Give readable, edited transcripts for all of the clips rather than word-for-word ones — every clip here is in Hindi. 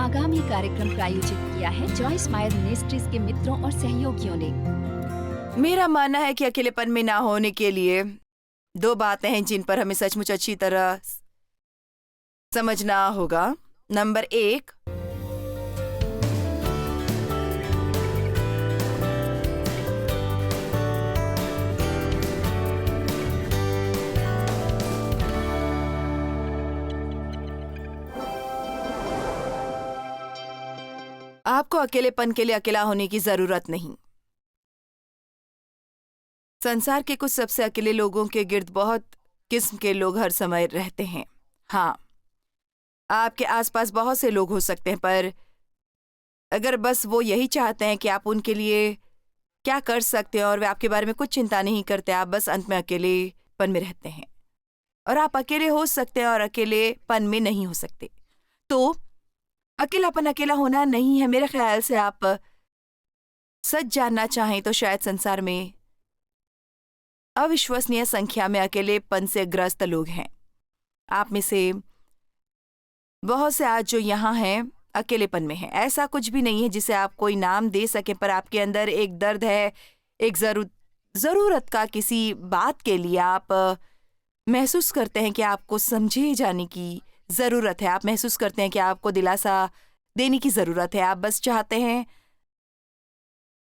आगामी कार्यक्रम प्रायोजित किया है जॉयस मायर मिनिस्ट्रीज के मित्रों और सहयोगियों ने। मेरा मानना है कि अकेलेपन में ना होने के लिए दो बातें हैं जिन पर हमें सचमुच अच्छी तरह समझना होगा। नंबर 1, आपको अकेलेपन के लिए अकेला होने की जरूरत नहीं। संसार के कुछ सबसे अकेले लोगों के गिर्द बहुत किस्म के लोग हर समय रहते हैं। हाँ, आपके आसपास बहुत से लोग हो सकते हैं, पर अगर बस वो यही चाहते हैं कि आप उनके लिए क्या कर सकते हैं और वे आपके बारे में कुछ चिंता नहीं करते, आप बस अंत में अकेलेपन में रहते हैं। और आप अकेले हो सकते हैं और अकेलेपन में नहीं हो सकते। तो अकेलापन अकेला होना नहीं है। मेरे ख्याल से आप सच जानना चाहें तो शायद संसार में अविश्वसनीय संख्या में अकेलेपन से ग्रस्त लोग हैं। आप में से बहुत से आज जो यहाँ हैं अकेलेपन में हैं। ऐसा कुछ भी नहीं है जिसे आप कोई नाम दे सके, पर आपके अंदर एक दर्द है, एक जरूरत का किसी बात के लिए आप महसूस करते हैं कि आपको समझे जाने की जरूरत है। आप महसूस करते हैं कि आपको दिलासा देने की जरूरत है। आप बस चाहते हैं,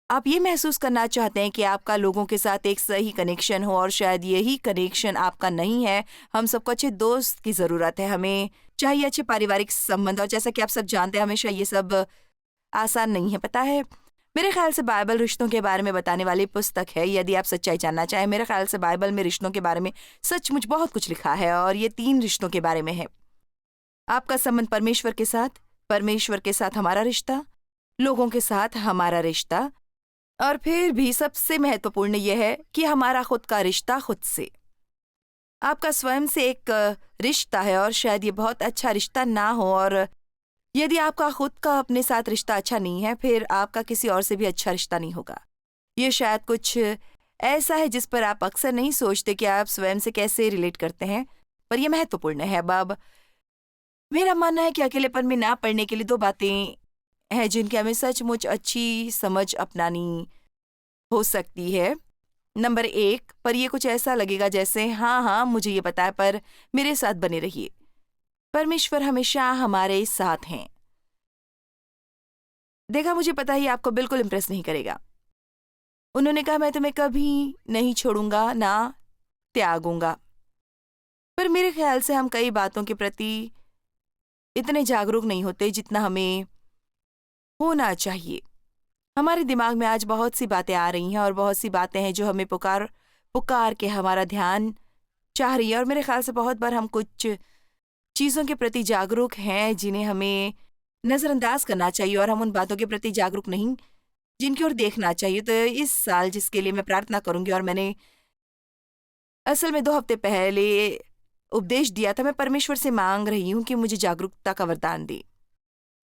आप ये महसूस करना चाहते हैं कि आपका लोगों के साथ एक सही कनेक्शन हो, और शायद यही कनेक्शन आपका नहीं है। हम सबको अच्छे दोस्त की जरूरत है, हमें चाहिए अच्छे पारिवारिक संबंध, और जैसा कि आप सब जानते हैं हमेशा ये सब आसान नहीं है। पता है, मेरे ख्याल से बाइबल रिश्तों के बारे में बताने वाली पुस्तक है। यदि आप सच्चाई जानना चाहें, मेरे ख्याल से बाइबल में रिश्तों के बारे में सचमुच बहुत कुछ लिखा है, और ये 3 रिश्तों के बारे में है। आपका संबंध परमेश्वर के साथ हमारा रिश्ता, लोगों के साथ हमारा रिश्ता, और फिर भी सबसे महत्वपूर्ण यह है कि हमारा खुद का रिश्ता खुद से। आपका स्वयं से एक रिश्ता है, और शायद ये बहुत अच्छा रिश्ता ना हो, और यदि आपका खुद का अपने साथ रिश्ता अच्छा नहीं है, फिर आपका किसी और से भी अच्छा रिश्ता नहीं होगा। ये शायद कुछ ऐसा है जिस पर आप अक्सर नहीं सोचते कि आप स्वयं से कैसे रिलेट करते हैं, पर यह महत्वपूर्ण है। अब मेरा मानना है कि अकेलेपन में ना पड़ने के लिए 2 बातें हैं जिनकी हमें सचमुच अच्छी समझ अपनानी हो सकती है। नंबर 1, पर यह कुछ ऐसा लगेगा जैसे हाँ मुझे ये पता है, पर मेरे साथ बने रहिए। परमेश्वर हमेशा हमारे साथ हैं। देखा, मुझे पता ही आपको बिल्कुल इम्प्रेस नहीं करेगा। उन्होंने कहा, मैं तुम्हें कभी नहीं छोड़ूंगा ना त्यागूंगा। पर मेरे ख्याल से हम कई बातों के प्रति इतने जागरूक नहीं होते जितना हमें होना चाहिए। हमारे दिमाग में आज बहुत सी बातें आ रही हैं, और बहुत सी बातें हैं जो हमें पुकार के हमारा ध्यान चाह रही है, और मेरे ख्याल से बहुत बार हम कुछ चीज़ों के प्रति जागरूक हैं जिन्हें हमें नज़रअंदाज करना चाहिए, और हम उन बातों के प्रति जागरूक नहीं जिनकी ओर देखना चाहिए। तो इस साल जिसके लिए मैं प्रार्थना करूंगी, और मैंने असल में 2 हफ्ते पहले उपदेश दिया था, मैं परमेश्वर से मांग रही हूँ कि मुझे जागरूकता का वरदान दे,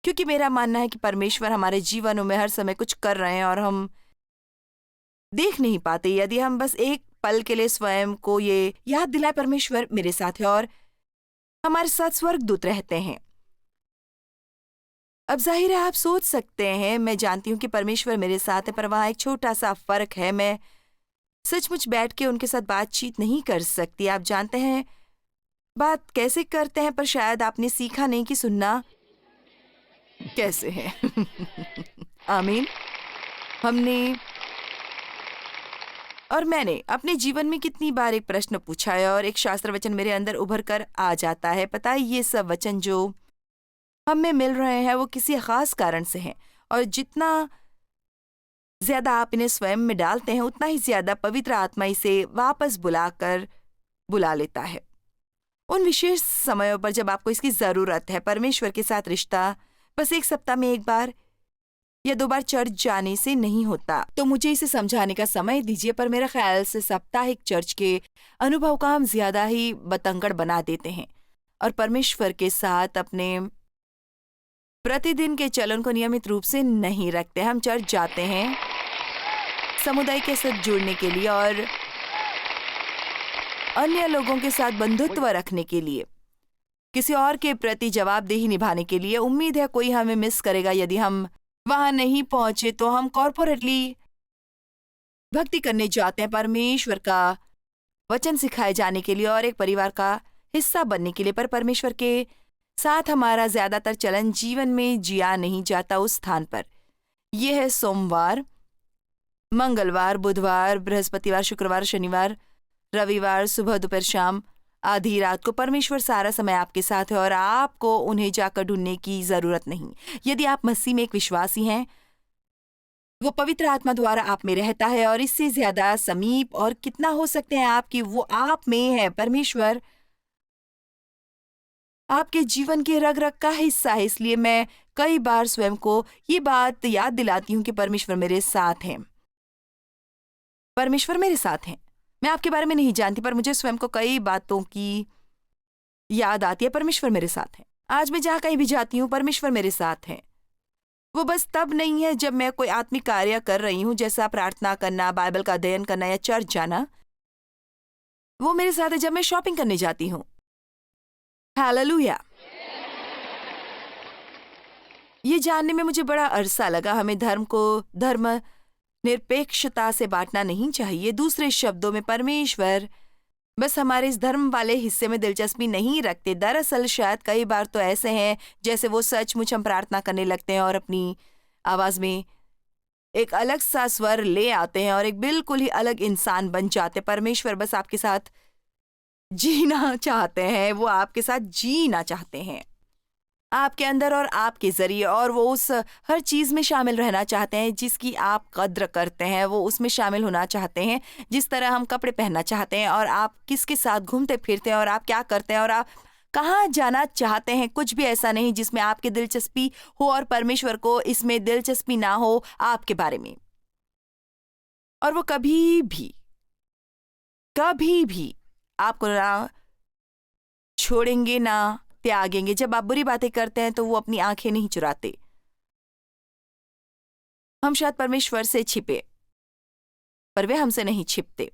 क्योंकि मेरा मानना है कि परमेश्वर हमारे जीवनों में हर समय कुछ कर रहे हैं और हम देख नहीं पाते। यदि हम बस एक पल के लिए स्वयं को ये याद दिलाए, परमेश्वर मेरे साथ है और हमारे साथ स्वर्गदूत रहते हैं। अब जाहिर है आप सोच सकते हैं, मैं जानती हूँ कि परमेश्वर मेरे साथ है, पर वहाँ एक छोटा सा फर्क है। मैं सचमुच बैठ के उनके साथ बातचीत नहीं कर सकती। आप जानते हैं बात कैसे करते हैं, पर शायद आपने सीखा नहीं कि सुनना कैसे है। आमीन। मैंने अपने जीवन में कितनी बार एक प्रश्न पूछा है, और एक शास्त्र वचन मेरे अंदर उभर कर आ जाता है। पता है, ये सब वचन जो हमें मिल रहे हैं वो किसी खास कारण से हैं, और जितना ज्यादा आप इन्हें स्वयं में डालते हैं, उतना ही ज्यादा पवित्र आत्मा इसे वापस बुला लेता है उन विशेष समयों पर जब आपको इसकी जरूरत है। परमेश्वर के साथ रिश्ता बस 1 सप्ताह में 1 बार या 2 बार चर्च जाने से नहीं होता। तो मुझे इसे समझाने का समय दीजिए, पर मेरे ख्याल से साप्ताहिक चर्च के अनुभव का हम ज्यादा ही बतंगड़ बना देते हैं, और परमेश्वर के साथ अपने प्रतिदिन के चलन को नियमित रूप से नहीं रखते। हम चर्च जाते हैं समुदाय के साथ जुड़ने के लिए और अन्य लोगों के साथ बंधुत्व रखने के लिए, किसी और के प्रति जवाबदेही निभाने के लिए। उम्मीद है कोई हमें मिस करेगा यदि हम वहां नहीं पहुंचे। तो हम कॉर्पोरेटली भक्ति करने जाते हैं परमेश्वर का वचन सिखाए जाने के लिए और एक परिवार का हिस्सा बनने के लिए, पर परमेश्वर के साथ हमारा ज्यादातर चलन जीवन में जिया नहीं जाता उस स्थान पर। यह है सोमवार, मंगलवार, बुधवार, बृहस्पतिवार, शुक्रवार, शनिवार, रविवार, सुबह, दोपहर, शाम, आधी रात को। परमेश्वर सारा समय आपके साथ है और आपको उन्हें जाकर ढूंढने की जरूरत नहीं। यदि आप मसीह में एक विश्वासी हैं, वो पवित्र आत्मा द्वारा आप में रहता है और इससे ज्यादा समीप और कितना हो सकते हैं आपकी वो आप में है। परमेश्वर आपके जीवन के रग रग का हिस्सा है। इसलिए मैं कई बार स्वयं को ये बात याद दिलाती हूँ कि परमेश्वर मेरे साथ हैं। परमेश्वर मेरे साथ हैं। मैं आपके बारे में नहीं जानती, पर मुझे स्वयं को कई बातों की याद आती है। परमेश्वर मेरे साथ है। आज मैं जहाँ कहीं भी जाती हूँ, परमेश्वर मेरे साथ है। वो बस तब नहीं है जब मैं कोई आत्मिक कार्य कर रही हूँ, जैसा प्रार्थना करना, बाइबल का अध्ययन करना या चर्च जाना। वो मेरे साथ है जब मैं शॉपिंग करने जाती हूँ। हालेलुया। ये जानने में मुझे बड़ा अरसा लगा। हमें धर्म को धर्म निरपेक्षता से बांटना नहीं चाहिए। दूसरे शब्दों में, परमेश्वर बस हमारे इस धर्म वाले हिस्से में दिलचस्पी नहीं रखते। दरअसल शायद कई बार तो ऐसे हैं जैसे वो सचमुच हम प्रार्थना करने लगते हैं और अपनी आवाज में एक अलग सा स्वर ले आते हैं और एक बिल्कुल ही अलग इंसान बन जाते। परमेश्वर बस आपके साथ जीना चाहते हैं। वो आपके साथ जीना चाहते हैं, आपके अंदर और आपके जरिए, और वो उस हर चीज में शामिल रहना चाहते हैं जिसकी आप कद्र करते हैं। वो उसमें शामिल होना चाहते हैं जिस तरह हम कपड़े पहनना चाहते हैं और आप किसके साथ घूमते फिरते हैं और आप क्या करते हैं और आप कहाँ जाना चाहते हैं। कुछ भी ऐसा नहीं जिसमें आपकी दिलचस्पी हो और परमेश्वर को इसमें दिलचस्पी ना हो आपके बारे में। और वो कभी भी आपको ना छोड़ेंगे ना त्यागेंगे। जब आप बुरी बातें करते हैं तो वो अपनी आंखें नहीं चुराते। हम शायद परमेश्वर से छिपे, पर वे हमसे नहीं छिपते।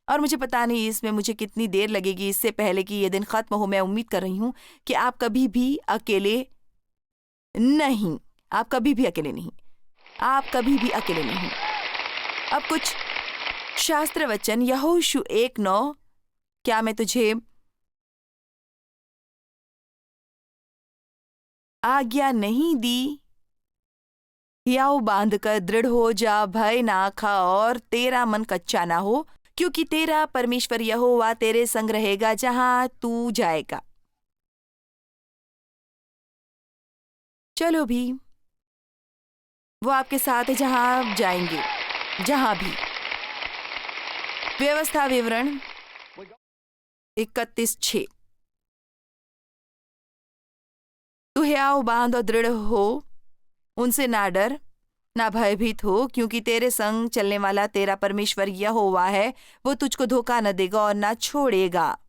और मुझे पता नहीं इसमें मुझे कितनी देर लगेगी इससे पहले कि ये दिन खत्म हो। मैं उम्मीद कर रही हूं कि आप कभी भी अकेले नहीं। आप कभी भी अकेले नहीं। आप कभी भी अकेले नहीं। अब कुछ शास्त्र वचन, यहोशू 1:9, क्या मैं तुझे आज्ञा नहीं दी, हियाव बांध कर दृढ़ हो जा, भय ना खा और तेरा मन कच्चा ना हो, क्योंकि तेरा परमेश्वर यहोवा तेरे संग रहेगा जहां तू जाएगा। चलो भी, वो आपके साथ है जहां आप जाएंगे, जहां भी। व्यवस्था विवरण 31:6, तू हियाव बांध और दृढ़ हो, उनसे ना डर ना भयभीत हो, क्योंकि तेरे संग चलने वाला तेरा परमेश्वर यहोवा है। वो तुझको धोखा न देगा और ना छोड़ेगा।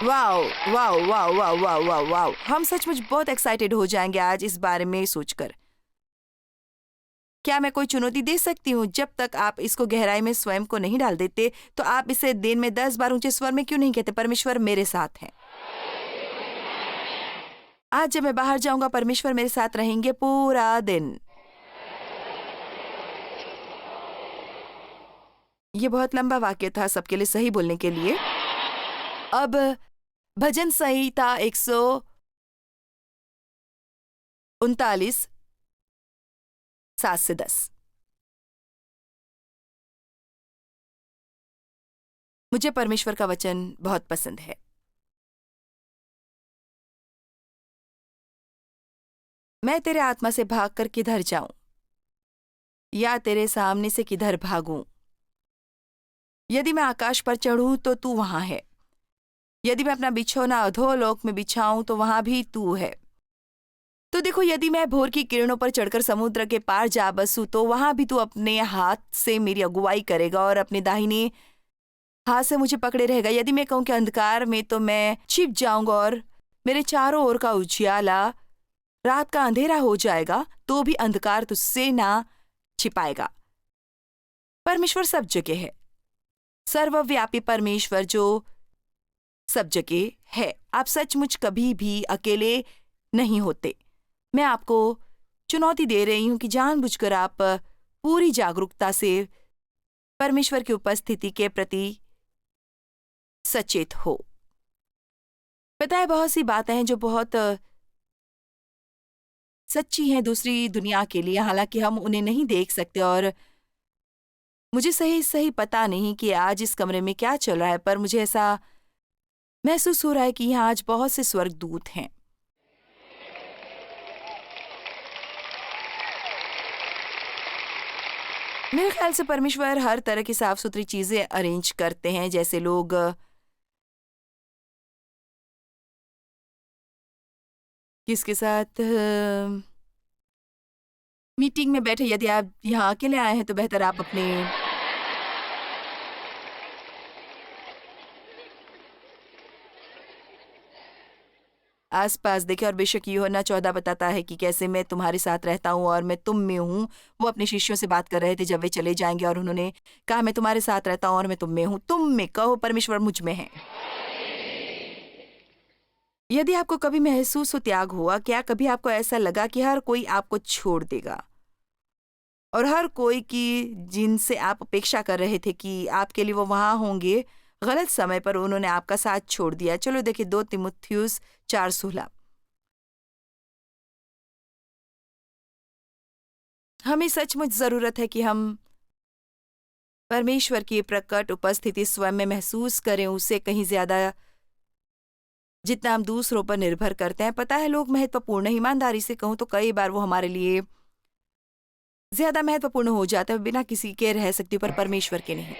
Wow wow wow wow wow wow wow. हम सचमुच बहुत एक्साइटेड हो जाएंगे आज इस बारे में सोचकर। क्या मैं कोई चुनौती दे सकती हूँ? जब तक आप इसको गहराई में स्वयं को नहीं डाल देते तो आप इसे दिन में 10 बार ऊंचे स्वर में क्यों नहीं कहते, परमेश्वर मेरे साथ है। आज जब मैं बाहर जाऊंगा, परमेश्वर मेरे साथ रहेंगे पूरा दिन। ये बहुत लंबा वाक्य था सबके लिए सही बोलने के लिए। अब भजन संहिता 139 7 से 10। मुझे परमेश्वर का वचन बहुत पसंद है। मैं तेरे आत्मा से भागकर किधर जाऊं, या तेरे सामने से किधर भागूं? यदि मैं आकाश पर चढ़ूं तो तू वहां है। यदि मैं अपना बिछौना अधोलोक में बिछाऊं तो वहां भी तू है। तो देखो, यदि मैं भोर की किरणों पर चढ़कर समुद्र के पार जा बसूं तो वहां भी तू अपने हाथ से मेरी अगुवाई करेगा और अपने दाहिने हाथ से मुझे पकड़े रहेगा। यदि मैं कहूं कि अंधकार में, तो मैं छिप जाऊंगा और मेरे चारों ओर का उजियाला रात का अंधेरा हो जाएगा, तो भी अंधकार तुझसे ना छिपाएगा। परमेश्वर सब जगह है, सर्वव्यापी परमेश्वर जो सब जगह है। आप सचमुच कभी भी अकेले नहीं होते। मैं आपको चुनौती दे रही हूं कि जानबूझकर आप पूरी जागरूकता से परमेश्वर की उपस्थिति के प्रति सचेत हो। पता है, बहुत सी बातें हैं जो बहुत सच्ची हैं दूसरी दुनिया के लिए, हालांकि हम उन्हें नहीं देख सकते। और मुझे सही सही पता नहीं कि आज इस कमरे में क्या चल रहा है, पर मुझे ऐसा महसूस हो रहा है कि यहाँ आज बहुत से स्वर्गदूत हैं। मेरे ख्याल से परमेश्वर हर तरह की साफ सुथरी चीजें अरेंज करते हैं, जैसे लोग किसके साथ मीटिंग में बैठे। यदि आप यहाँ अकेले आए हैं तो बेहतर आप अपने आसपास देखें। और बेशक यूहन्ना 14 बताता है कि कैसे मैं तुम्हारे साथ रहता हूँ और मैं तुम में हूँ। वो अपने शिष्यों से बात कर रहे थे जब वे चले जाएंगे, और उन्होंने कहा मैं तुम्हारे साथ रहता हूँ और मैं तुम में हूँ। तुम में कहो, परमेश्वर मुझ में है। यदि आपको कभी महसूस हो त्याग हुआ, क्या कभी आपको ऐसा लगा कि हर कोई आपको छोड़ देगा, और हर कोई की जिनसे आप अपेक्षा कर रहे थे कि आपके लिए वो वहां होंगे, गलत समय पर उन्होंने आपका साथ छोड़ दिया। चलो देखिए 2 तीमुथियुस 4:16। हमें सचमुच जरूरत है कि हम परमेश्वर की प्रकट उपस्थिति स्वयं में महसूस करें, उससे कहीं ज्यादा जितना हम दूसरों पर निर्भर करते हैं। पता है, लोग महत्वपूर्ण, ईमानदारी से कहूं तो कई बार वो हमारे लिए ज्यादा महत्वपूर्ण हो जाता है। बिना किसी के रह सकती हूं, पर परमेश्वर के नहीं।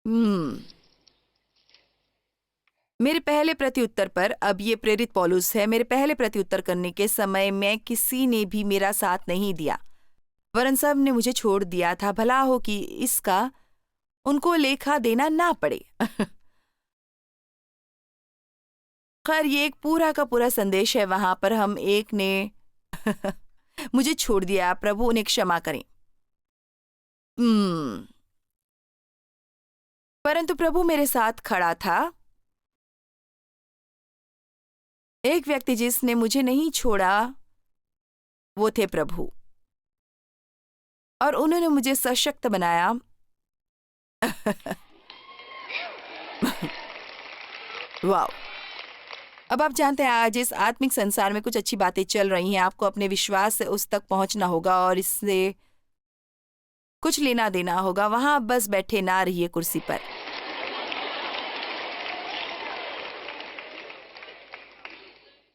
हम्म मेरे पहले प्रत्युत्तर पर, अब ये प्रेरित पौलुस है, मेरे पहले प्रत्युत्तर करने के समय में किसी ने भी मेरा साथ नहीं दिया, वरन सब ने मुझे छोड़ दिया था। भला हो कि इसका उनको लेखा देना ना पड़े। खैर, ये एक पूरा का पूरा संदेश है। वहां पर हम एक ने मुझे छोड़ दिया, प्रभु उन्हें क्षमा करें। हम्म परंतु प्रभु मेरे साथ खड़ा था। एक व्यक्ति जिसने मुझे नहीं छोड़ा, वो थे प्रभु, और उन्होंने मुझे सशक्त बनाया। वाह! अब आप जानते हैं, आज इस आत्मिक संसार में कुछ अच्छी बातें चल रही हैं। आपको अपने विश्वास से उस तक पहुंचना होगा और इससे कुछ लेना देना होगा। वहां आप बस बैठे ना रहिए कुर्सी पर।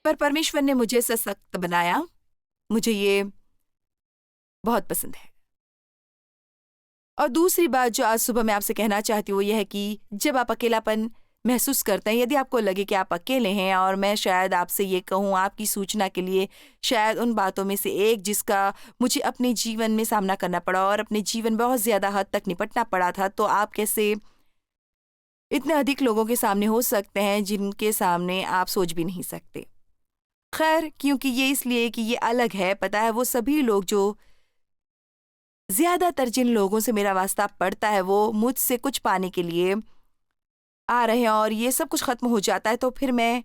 परमेश्वर ने मुझे सशक्त बनाया। मुझे ये बहुत पसंद है। और दूसरी बात जो आज सुबह मैं आपसे कहना चाहती हूँ वो यह है कि जब आप अकेलापन महसूस करते हैं, यदि आपको लगे कि आप अकेले हैं, और मैं शायद आपसे ये कहूँ आपकी सूचना के लिए, शायद उन बातों में से एक जिसका मुझे अपने जीवन में सामना करना पड़ा और अपने जीवन बहुत ज्यादा हद तक निपटना पड़ा था, तो आप कैसे इतने अधिक लोगों के सामने हो सकते हैं जिनके सामने आप सोच भी नहीं सकते। खैर, क्योंकि ये इसलिए कि ये अलग है। पता है, वो सभी लोग जो ज्यादातर जिन लोगों से मेरा वास्ता पड़ता है, वो मुझसे कुछ पाने के लिए आ रहे हैं, और ये सब कुछ खत्म हो जाता है तो फिर मैं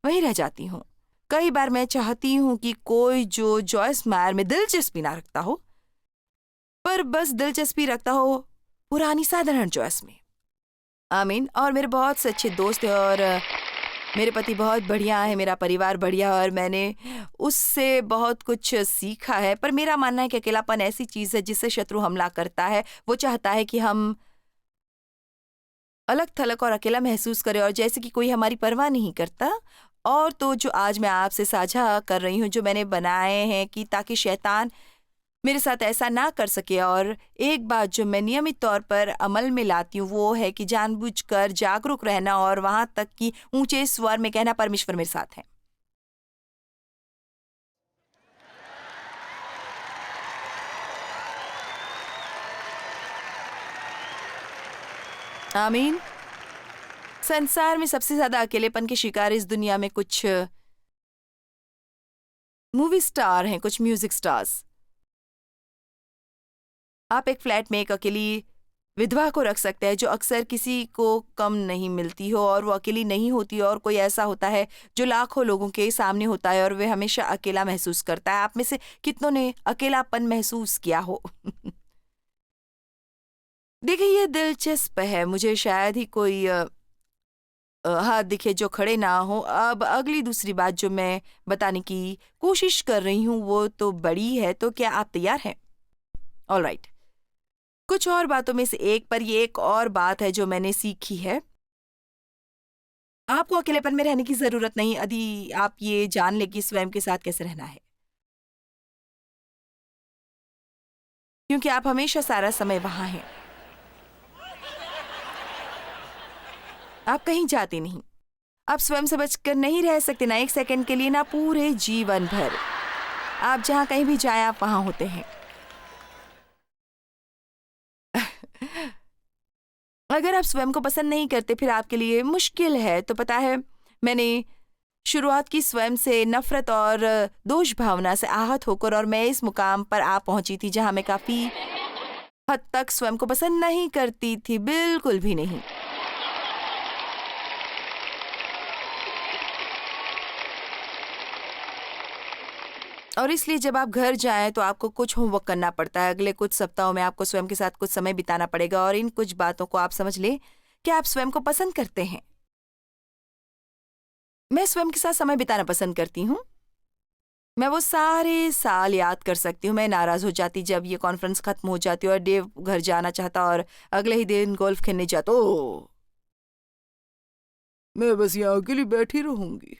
वहीं रह जाती हूँ। कई बार मैं चाहती हूँ कि कोई जो जॉयस मायर में दिलचस्पी ना रखता हो, पर बस दिलचस्पी रखता हो पुरानी साधारण जॉयस में। आमीन। और मेरे बहुत से अच्छे दोस्त हैं, और मेरे पति बहुत बढ़िया है, मेरा परिवार बढ़िया, और मैंने उससे बहुत कुछ सीखा है। पर मेरा मानना है कि अकेलापन ऐसी चीज है जिससे शत्रु हमला करता है। वो चाहता है कि हम अलग थलग और अकेला महसूस करें, और जैसे कि कोई हमारी परवाह नहीं करता। और तो जो आज मैं आपसे साझा कर रही हूँ, जो मैंने बनाए हैं, कि ताकि शैतान मेरे साथ ऐसा ना कर सके। और एक बात जो मैं नियमित तौर पर अमल में लाती हूँ वो है कि जानबूझकर जागरूक रहना, और वहां तक कि ऊंचे स्वर में कहना, परमेश्वर मेरे साथ है। आमीन। संसार में सबसे ज्यादा अकेलेपन के शिकार इस दुनिया में कुछ मूवी स्टार हैं, कुछ म्यूजिक स्टार्स। आप एक फ्लैट में एक अकेली विधवा को रख सकते हैं जो अक्सर किसी को कम नहीं मिलती हो और वो अकेली नहीं होती, और कोई ऐसा होता है जो लाखों लोगों के सामने होता है और वे हमेशा अकेला महसूस करता है। आप में से कितनों ने अकेलापन महसूस किया हो? देखिए, ये दिलचस्प है। मुझे शायद ही कोई हाथ दिखे जो खड़े ना हो। अब अगली दूसरी बात जो मैं बताने की कोशिश कर रही हूँ वो तो बड़ी है, तो क्या आप तैयार हैं? ऑलराइट। कुछ और बातों में से एक पर ये एक और बात है जो मैंने सीखी है। आपको अकेलेपन में रहने की जरूरत नहीं यदि आप ये जान ले कि स्वयं के साथ कैसे रहना है, क्योंकि आप हमेशा सारा समय वहां हैं। आप कहीं जाते नहीं। आप स्वयं से बचकर नहीं रह सकते, ना एक सेकंड के लिए, ना पूरे जीवन भर। आप जहां कहीं भी जाएं आप वहां होते हैं। अगर आप स्वयं को पसंद नहीं करते फिर आपके लिए मुश्किल है। तो पता है, मैंने शुरुआत की स्वयं से नफरत और दोष भावना से आहत होकर, और मैं इस मुकाम पर आ पहुंची थी जहां मैं काफी हद तक स्वयं को पसंद नहीं करती थी, बिल्कुल भी नहीं। और इसलिए जब आप घर जाएं तो आपको कुछ होमवर्क करना पड़ता है। अगले कुछ सप्ताहों में आपको स्वयं के साथ कुछ समय बिताना पड़ेगा, और इन कुछ बातों को आप समझ लें कि आप स्वयं को पसंद करते हैं। मैं स्वयं के साथ समय बिताना पसंद करती हूँ। मैं वो सारे साल याद कर सकती हूँ। मैं नाराज हो जाती जब ये कॉन्फ्रेंस खत्म हो जाती और देव घर जाना चाहता और अगले ही दिन गोल्फ खेलने जाता। ओह, मैं बस यहाँ अकेली बैठी रहूंगी,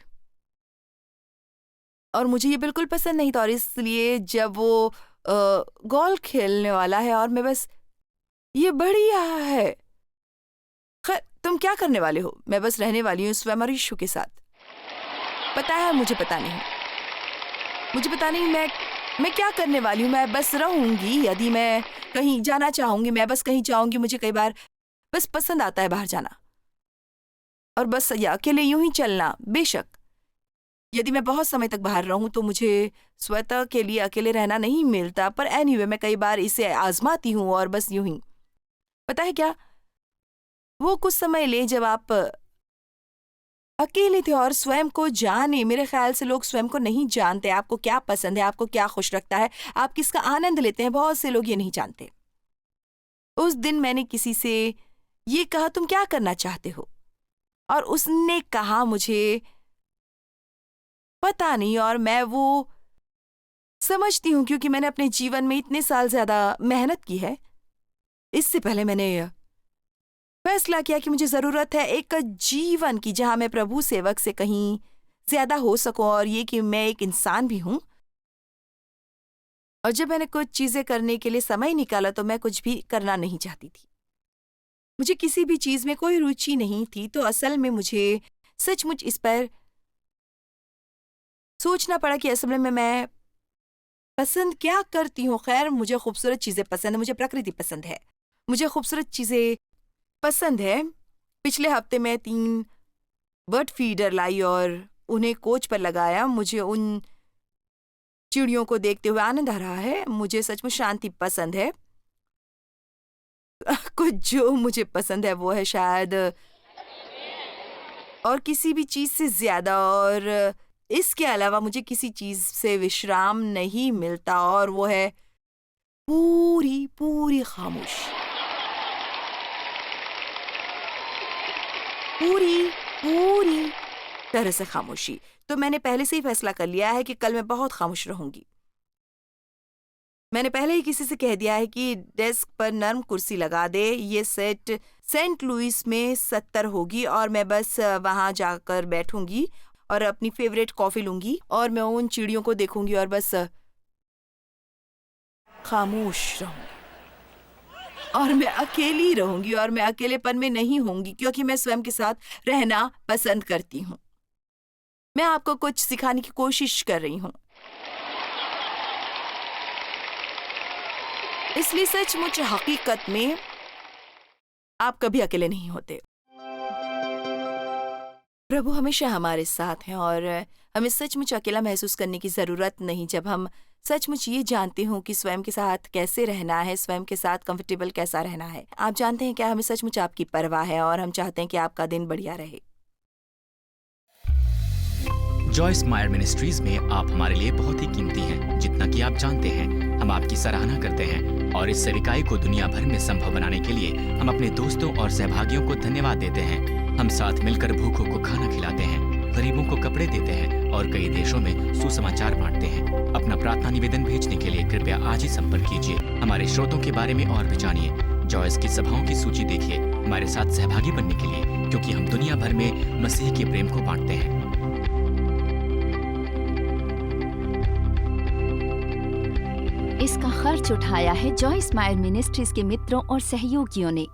और मुझे ये बिल्कुल पसंद नहीं था। और इसलिए जब वो गोल्फ खेलने वाला है और मैं बस, ये बढ़िया है। खैर, तुम क्या करने वाले हो? मैं बस रहने वाली हूँ स्वयं और यीशु के साथ। पता है, मुझे पता नहीं, मैं क्या करने वाली हूँ। मैं बस रहूंगी। यदि मैं कहीं जाना चाहूंगी, मैं बस कहीं जाऊंगी। मुझे कई बार बस पसंद आता है बाहर जाना और बस या अकेले यूं ही चलना। बेशक यदि मैं बहुत समय तक बाहर रहूं तो मुझे स्वतः के लिए अकेले रहना नहीं मिलता, पर एनीवे मैं कई बार इसे आजमाती हूँ और बस यूं ही। पता है क्या, वो कुछ समय ले जब आप अकेले थे और स्वयं को जाने। मेरे ख्याल से लोग स्वयं को नहीं जानते। आपको क्या पसंद है, आपको क्या खुश रखता है, आप किसका आनंद लेते हैं, बहुत से लोग ये नहीं जानते। उस दिन मैंने किसी से ये कहा, तुम क्या करना चाहते हो? और उसने कहा, मुझे पता नहीं। और मैं वो समझती हूँ क्योंकि मैंने अपने जीवन में इतने साल ज्यादा मेहनत की है। इससे पहले मैंने फैसला किया कि मुझे जरूरत है एक जीवन की जहां मैं प्रभु सेवक से कहीं ज्यादा हो सकूं, और ये कि मैं एक इंसान भी हूं। और जब मैंने कुछ चीजें करने के लिए समय निकाला तो मैं कुछ भी करना नहीं चाहती थी। मुझे किसी भी चीज में कोई रुचि नहीं थी। तो असल में मुझे सचमुच इस पर सोचना पड़ा कि असल में मैं पसंद क्या करती हूँ। खैर, मुझे खूबसूरत चीजें पसंद है, मुझे प्रकृति पसंद है, मुझे खूबसूरत चीजें पसंद है। पिछले हफ्ते मैं 3 बर्ड फीडर लाई और उन्हें कोच पर लगाया। मुझे उन चिड़ियों को देखते हुए आनंद आ रहा है। मुझे सचमुच शांति पसंद है। कुछ जो मुझे पसंद है वो है शायद और किसी भी चीज से ज्यादा, और इसके अलावा मुझे किसी चीज से विश्राम नहीं मिलता, और वो है पूरी पूरी खामोशी। पूरी पूरी तरह से खामोशी। तो मैंने पहले से ही फैसला कर लिया है कि कल मैं बहुत खामोश रहूंगी। मैंने पहले ही किसी से कह दिया है कि डेस्क पर नर्म कुर्सी लगा दे। ये सेट सेंट लुइस में 70 होगी, और मैं बस वहां जाकर बैठूंगी और अपनी फेवरेट कॉफी लूंगी, और मैं उन चिड़ियों को देखूंगी और बस खामोश रहूंगी। और मैं अकेली रहूंगी, और मैं अकेलेपन में नहीं होंगी क्योंकि मैं स्वयं के साथ रहना पसंद करती हूँ। मैं आपको कुछ सिखाने की कोशिश कर रही हूँ, इसलिए सचमुच हकीकत में आप कभी अकेले नहीं होते। प्रभु हमेशा हमारे साथ हैं और हमें सचमुच अकेला महसूस करने की जरूरत नहीं जब हम सचमुच ये जानती हूँ कि स्वयं के साथ कैसे रहना है, स्वयं के साथ कंफर्टेबल कैसा रहना है। आप जानते हैं क्या, हमें सचमुच आपकी परवाह है और हम चाहते हैं कि आपका दिन बढ़िया रहे। जॉयस मायर मिनिस्ट्रीज में आप हमारे लिए बहुत ही कीमती हैं, जितना कि आप जानते हैं। हम आपकी सराहना करते हैं और इस सेविकाई को दुनिया भर में संभव बनाने के लिए हम अपने दोस्तों और सहभागियों को धन्यवाद देते हैं। हम साथ मिलकर भूखों को खाना खिलाते हैं, गरीबों को कपड़े देते हैं और कई देशों में सुसमाचार बांटते हैं। अपना प्रार्थना निवेदन भेजने के लिए कृपया आज ही संपर्क कीजिए। हमारे स्रोतों के बारे में और भी जानिए। जॉयस की सभाओं की सूची देखिए हमारे साथ सहभागी बनने के लिए, क्योंकि हम दुनिया भर में मसीह के प्रेम को बांटते हैं। इसका खर्च उठाया है जॉयस मायर मिनिस्ट्रीज के मित्रों और सहयोगियों ने।